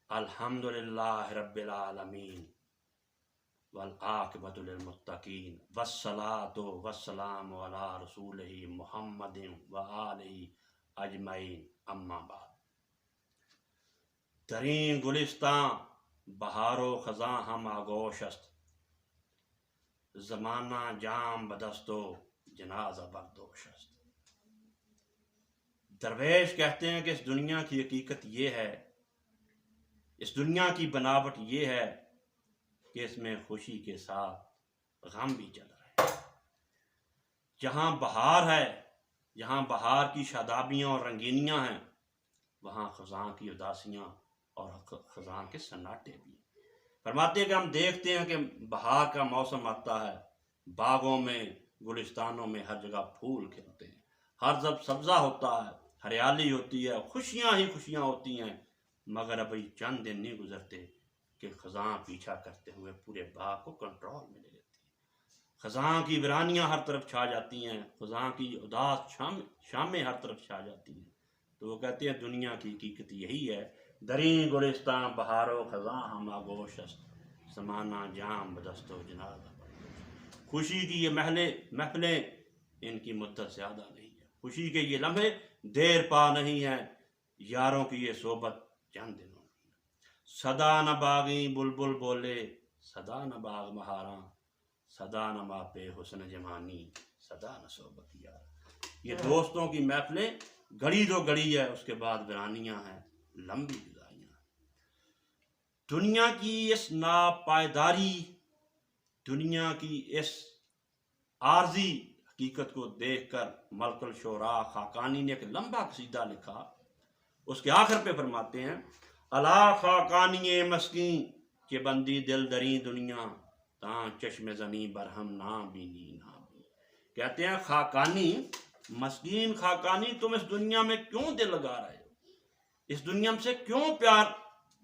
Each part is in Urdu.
الحمدللہ رب العالمین والعاقبۃ للمتقین والصلاۃ والسلام علی رسولہ محمد وآلہ اجمعین، اما بعد۔ دریں گلستاں بہار و خزاں ہم آگوش است، زمانہ جام بدست و جنازہ بردوش است۔ درویش کہتے ہیں کہ اس دنیا کی حقیقت یہ ہے، اس دنیا کی بناوٹ یہ ہے کہ اس میں خوشی کے ساتھ غم بھی چل رہا ہے۔ جہاں بہار ہے، جہاں بہار کی شادابیاں اور رنگینیاں ہیں، وہاں خزاں کی اداسیاں اور خزاں کے سناٹے بھی۔ فرماتے ہیں کہ ہم دیکھتے ہیں کہ بہار کا موسم آتا ہے، باغوں میں، گلستانوں میں ہر جگہ پھول کھلتے ہیں، ہر جب سبزہ ہوتا ہے، ہریالی ہوتی ہے، خوشیاں ہی خوشیاں ہوتی ہیں، مگر ابھی چند دن نہیں گزرتے کہ خزاں پیچھا کرتے ہوئے پورے باغ کو کنٹرول میں لے لیتی ہے۔ خزاں کی ویرانیاں ہر طرف چھا جاتی ہیں، خزاں کی اداس شامیں ہر طرف چھا جاتی ہیں۔ تو وہ کہتے ہیں دنیا کی حقیقت یہی ہے، دریں گلستاں بہار و خزاں ہم آگوش است، زمانہ جام بدست و جنازہ بردوش۔ خوشی کی یہ محفلیں ان کی مدت زیادہ نہیں ہے، خوشی کے یہ لمحے دیر پا نہیں ہے، یاروں کی یہ صحبت چند دنوں کی۔ صدا نہ باغیں بلبل بولے، صدا نہ باغ بہاراں، صدا نہ ماں پہ حسن جمانی، صدا نہ صحبت یار۔ یہ دوستوں کی محفلیں گڑی دو گڑی ہے، اس کے بعد ویرانیاں ہیں، لمبی جدائیاں۔ دنیا کی اس ناپائیداری، دنیا کی اس عارضی حقیقت کو دیکھ کر ملک الشعراء خاقانی نے ایک لمبا قصیدہ لکھا۔ اس کے آخر پہ فرماتے ہیں، الا خاقانی مسکین کہ بندی دل دریں دنیا، تاں چشم زنی برہم نہ بینی نہ بینی۔ کہتے ہیں خاقانی، مسکین خاقانی، تم اس دنیا میں کیوں دل لگا رہے ہو، اس دنیا سے کیوں پیار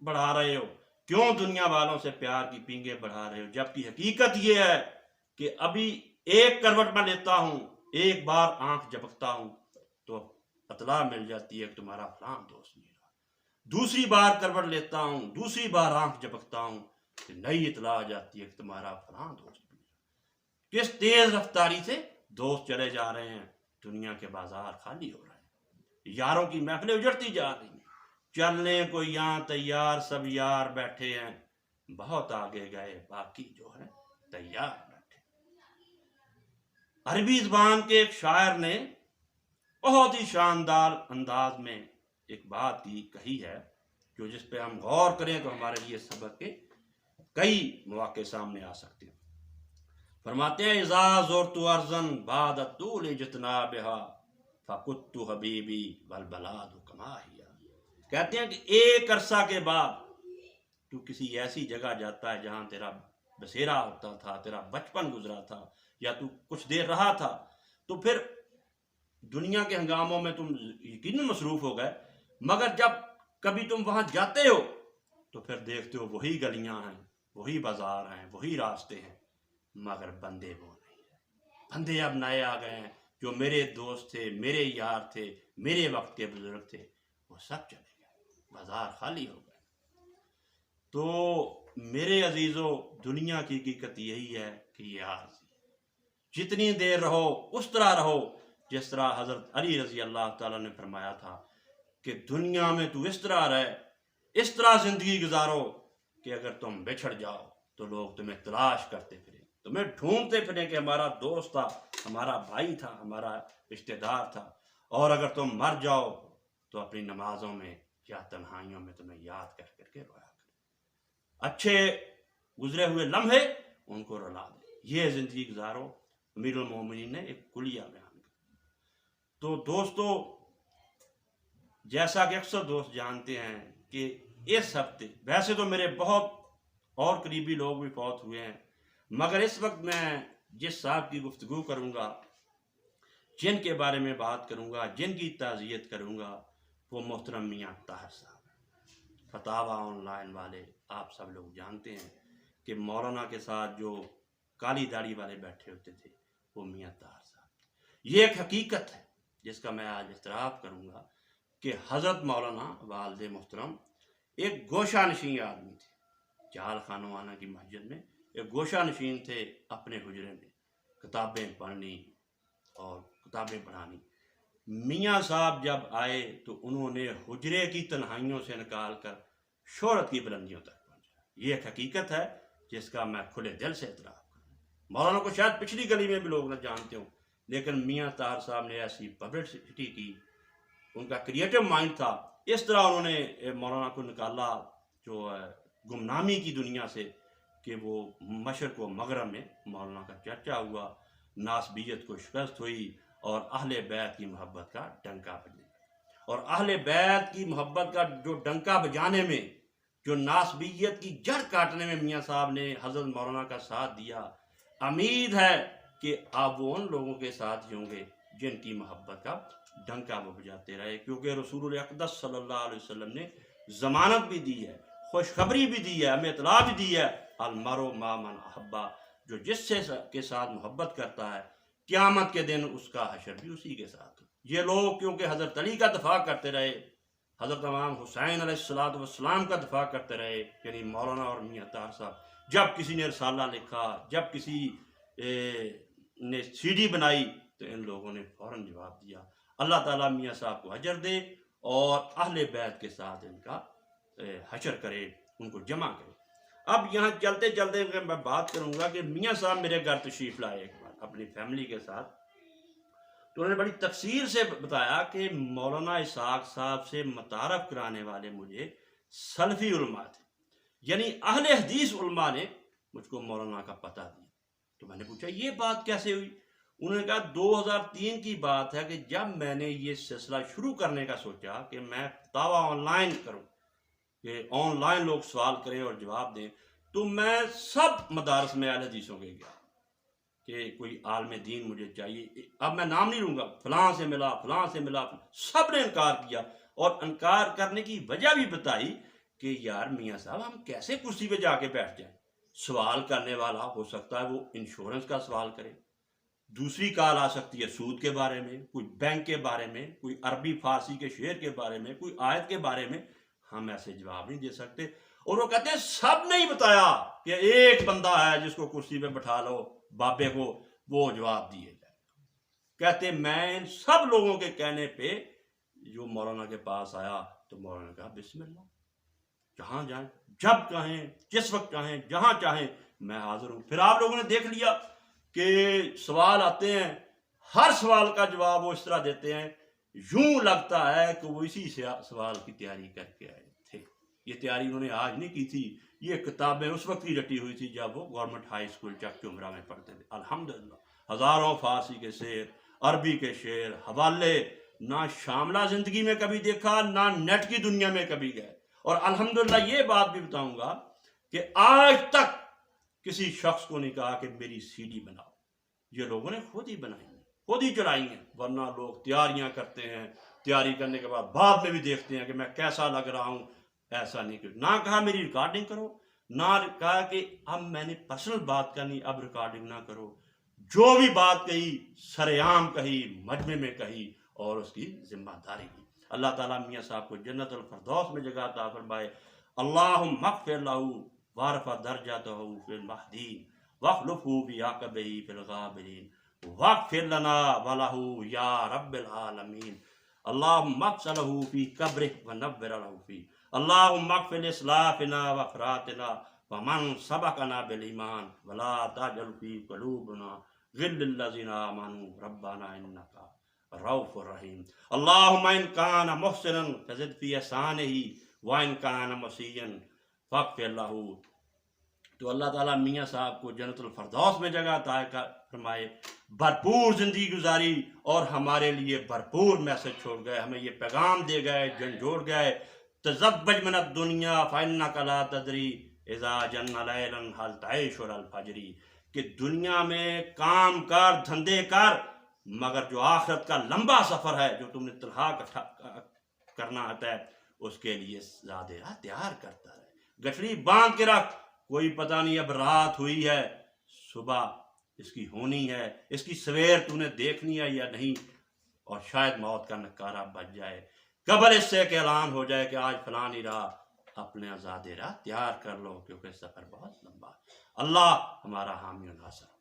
بڑھا رہے ہو، کیوں دنیا والوں سے پیار کی پینگیں بڑھا رہے ہو، جبکہ حقیقت یہ ہے کہ ابھی ایک کروٹ میں لیتا ہوں، ایک بار آنکھ جھپکتا ہوں تو اطلاع مل جاتی ہے کہ تمہارا فلاں دوست نہیں رہا، دوسری بار کروٹ لیتا ہوں، دوسری بار آنکھ جھپکتا ہوں کہ نئی اطلاع آ جاتی ہے کہ تمہارا فلاں دوست نہیں رہا۔ کس تیز رفتاری سے دوست چلے جا رہے ہیں، دنیا کے بازار خالی ہو رہے ہیں، یاروں کی محفلیں اجڑتی جا رہی ہیں، چلنے کو یہاں تیار سب یار بیٹھے ہیں، بہت آگے گئے باقی جو ہے تیار بیٹھے۔ عربی زبان کے ایک شاعر نے بہت ہی شاندار انداز میں ایک بات کہی ہے، جو جس پہ ہم غور کریں تو ہمارے لیے سبق کے کئی مواقع سامنے آ سکتے ہیں۔ فرماتے ہیں اذا زرت ارضا بعد طول اجتنابها فقدت حبیبی والبلاد کما ہی۔ کہتے ہیں کہ ایک عرصہ کے بعد تو کسی ایسی جگہ جاتا ہے جہاں تیرا بسیرا ہوتا تھا، تیرا بچپن گزرا تھا، یا تو کچھ دیر رہا تھا، تو پھر دنیا کے ہنگاموں میں تم یقیناً مصروف ہو گئے، مگر جب کبھی تم وہاں جاتے ہو تو پھر دیکھتے ہو وہی گلیاں ہیں، وہی بازار ہیں، وہی راستے ہیں، مگر بندے وہ نہیں ہیں۔ بندے اب نئے آ گئے ہیں، جو میرے دوست تھے، میرے یار تھے، میرے وقت کے بزرگ تھے، وہ سب چلے گئے، بازار خالی ہو گئے۔ تو میرے عزیزو، دنیا کی حقیقت یہی ہے کہ یہ عارضی ہے، جتنی دیر رہو اس طرح رہو جس طرح حضرت علی رضی اللہ تعالیٰ نے فرمایا تھا کہ دنیا میں تو اس طرح رہے، اس طرح زندگی گزارو کہ اگر تم بچھڑ جاؤ تو لوگ تمہیں تلاش کرتے پھریں، تمہیں ڈھونڈتے پھریں کہ ہمارا دوست تھا، ہمارا بھائی تھا، ہمارا رشتہ دار تھا، اور اگر تم مر جاؤ تو اپنی نمازوں میں یا تنہائیوں میں تمہیں یاد کر کر کے رویا کریں، اچھے گزرے ہوئے لمحے ان کو رلا دیں، یہ زندگی گزارو۔ امیر المومنین نے ایک کلیہ بیان کیا۔ تو دوستو، جیسا کہ اکثر دوست جانتے ہیں کہ اس ہفتے ویسے تو میرے بہت اور قریبی لوگ بھی فوت ہوئے ہیں، مگر اس وقت میں جس صاحب کی گفتگو کروں گا، جن کے بارے میں بات کروں گا، جن کی تعزیت کروں گا، وہ محترم میاں طاہر صاحب، فتاوی آن لائن والے۔ آپ سب لوگ جانتے ہیں کہ مولانا کے ساتھ جو کالی داڑھی والے بیٹھے ہوتے تھے وہ میاں طاہر صاحب۔ یہ ایک حقیقت ہے جس کا میں آج اعتراف کروں گا کہ حضرت مولانا والد محترم ایک گوشہ نشین آدمی تھے جہال خانوانہ کی مسجد میں، ایک گوشہ نشین تھے اپنے حجرے میں، کتابیں پڑھنی اور کتابیں پڑھانی۔ میاں صاحب جب آئے تو انہوں نے حجرے کی تنہائیوں سے نکال کر شہرت کی بلندیوں تک پہنچایا۔ یہ ایک حقیقت ہے جس کا میں کھلے دل سے اعتراف کروں۔ مولانا کو شاید پچھلی گلی میں بھی لوگ نہ جانتے ہوں، لیکن میاں طاہر صاحب نے ایسی پبلسٹی کی، ان کا کریٹو مائنڈ تھا، اس طرح انہوں نے مولانا کو نکالا جو گمنامی کی دنیا سے، کہ وہ مشرق و مغرب میں مولانا کا چرچا ہوا، ناسبیت کو شکست ہوئی اور اہل بیت کی محبت کا ڈنکا بجنے لگا۔ اور اہل بیت کی محبت کا جو ڈنکا بجانے میں، جو ناسبیت کی جڑ کاٹنے میں میاں صاحب نے حضرت مولانا کا ساتھ دیا، امید ہے کہ آپ وہ ان لوگوں کے ساتھ ہی ہوں گے جن کی محبت کا ڈنکا وہ بجاتے رہے، کیونکہ رسول اقدس صلی اللہ علیہ وسلم نے ضمانت بھی دی ہے، خوشخبری بھی دی ہے، ہمیں اطلاع بھی دی ہے، المرء مع من احب، جو جس سے کے ساتھ محبت کرتا ہے قیامت کے دن اس کا حشر بھی اسی کے ساتھ۔ یہ لوگ کیونکہ حضرت علی کا دفاع کرتے رہے، حضرت امام حسین علیہ السلام کا دفاع کرتے رہے، یعنی مولانا اور میاں طاہر صاحب، جب کسی نے رسالہ لکھا، جب کسی نے سی ڈی بنائی، تو ان لوگوں نے فوراً جواب دیا۔ اللہ تعالیٰ میاں صاحب کو اجر دے اور اہل بیت کے ساتھ ان کا حشر کرے، ان کو جمع کرے۔ اب یہاں چلتے چلتے میں بات کروں گا کہ میاں صاحب میرے گھر تشریف لائے ایک بار اپنی فیملی کے ساتھ، تو انہوں نے بڑی تفصیل سے بتایا کہ مولانا اسحاق صاحب سے متعارف کرانے والے مجھے سلفی علماء تھے، یعنی اہل حدیث علماء نے مجھ کو مولانا کا پتہ دیا۔ تو میں نے پوچھا یہ بات کیسے ہوئی؟ انہوں نے کہا 2003 کی بات ہے کہ جب میں نے یہ سلسلہ شروع کرنے کا سوچا کہ میں فتاویٰ آن لائن کروں، کہ آن لائن لوگ سوال کریں اور جواب دیں، تو میں سب مدارس میں اہل حدیثوں کے گیا کہ کوئی عالم دین مجھے چاہیے، اب میں نام نہیں لوں گا، فلاں سے ملا، فلاں سے ملا، سب نے انکار کیا، اور انکار کرنے کی وجہ بھی بتائی کہ یار میاں صاحب ہم کیسے کرسی پہ جا کے بیٹھ جائیں؟ سوال کرنے والا ہو سکتا ہے وہ انشورنس کا سوال کرے، دوسری کال آ سکتی ہے سود کے بارے میں، کوئی بینک کے بارے میں، کوئی عربی فارسی کے شعر کے بارے میں، کوئی آیت کے بارے میں، ہم ایسے جواب نہیں دے سکتے۔ اور وہ کہتے ہیں سب نے ہی بتایا کہ ایک بندہ ہے جس کو کرسی پہ بٹھا لو بابے کو، وہ جواب دیے جائے۔ کہتے میں ان سب لوگوں کے کہنے پہ جو مولانا کے پاس آیا تو مولانا نے کہا بسم اللہ، جہاں جائیں، جب چاہیں، جس وقت چاہیں، جہاں چاہیں، میں حاضر ہوں۔ پھر آپ لوگوں نے دیکھ لیا کہ سوال آتے ہیں، ہر سوال کا جواب وہ اس طرح دیتے ہیں، یوں لگتا ہے کہ وہ اسی سوال کی تیاری کر کے آئے تھے۔ یہ تیاری انہوں نے آج نہیں کی تھی، یہ کتابیں اس وقت کی رٹی ہوئی تھی جب وہ گورنمنٹ ہائی اسکول چک چمرا میں پڑھتے تھے۔ الحمدللہ ہزاروں فارسی کے شعر، عربی کے شعر، حوالے، نہ شاملہ زندگی میں کبھی دیکھا، نہ نیٹ کی دنیا میں کبھی گئے۔ اور الحمدللہ یہ بات بھی بتاؤں گا کہ آج تک کسی شخص کو نہیں کہا کہ میری سی ڈی بناؤ، یہ لوگوں نے خود ہی بنائی ہیں، خود ہی چلائی ہیں، ورنہ لوگ تیاریاں کرتے ہیں، تیاری کرنے کے بعد میں بھی دیکھتے ہیں کہ میں کیسا لگ رہا ہوں۔ ایسا نہیں کہ نہ کہا میری ریکارڈنگ کرو، نہ کہا کہ اب میں نے پرسنل بات کرنی، اب ریکارڈنگ نہ کرو، جو بھی بات کہی سر عام کہی، مجمع میں کہی، اور اس کی ذمہ داری کی۔ اللہ تعالیٰ میاں صاحب کو جنت الفردوس میں جگہ عطا فرمائے۔ اللہم اغفر لہ وارفع درجتہ فی المہدین واخلفہ فی عقبہ فی الغابرین واغفر لنا ولہ یا رب العالمین۔ اللہم اغفر لہ فی قبرہ ونور لہ فی۔ اللہم اغفر لاسلافنا وافراتنا ومن سبقنا بالایمان ولا تجعل فی قلوبنا غل للذین آمنوا ربنا انک رؤوف الرحیم۔ اللہم ان کان محسنا فزد فی احسانہ وان کان مسیئا فاغفر لہ۔ تو اللہ تعالیٰ میاں صاحب کو جنت الفردوس میں جگہ عطا فرمائے، بھرپور زندگی گزاری اور ہمارے لیے بھرپور میسج چھوڑ گئے، ہمیں یہ پیغام دے گئے، جھنجھوڑ گئے، تزوج من الدنیا فإنک لا تدری اذا جن لیلا هل تعیش الفجر، کہ دنیا میں کام کر، دھندے کر، مگر جو آخرت کا لمبا سفر ہے جو تم نے تنہا کرنا آتا ہے اس کے لیے زیادہ راہ تیار کرتا ہے، گٹھڑی باندھ کے رکھ، کوئی پتہ نہیں اب رات ہوئی ہے، صبح اس کی ہونی ہے، اس کی سویر تو نے دیکھنی ہے یا نہیں، اور شاید موت کا نکارہ بج جائے، قبل اس سے کہ اعلان ہو جائے کہ آج فلاں نہیں رہا، اپنے آزاد راہ تیار کر لو، کیونکہ سفر بہت لمبا ہے۔ اللہ ہمارا حامی و ناصر۔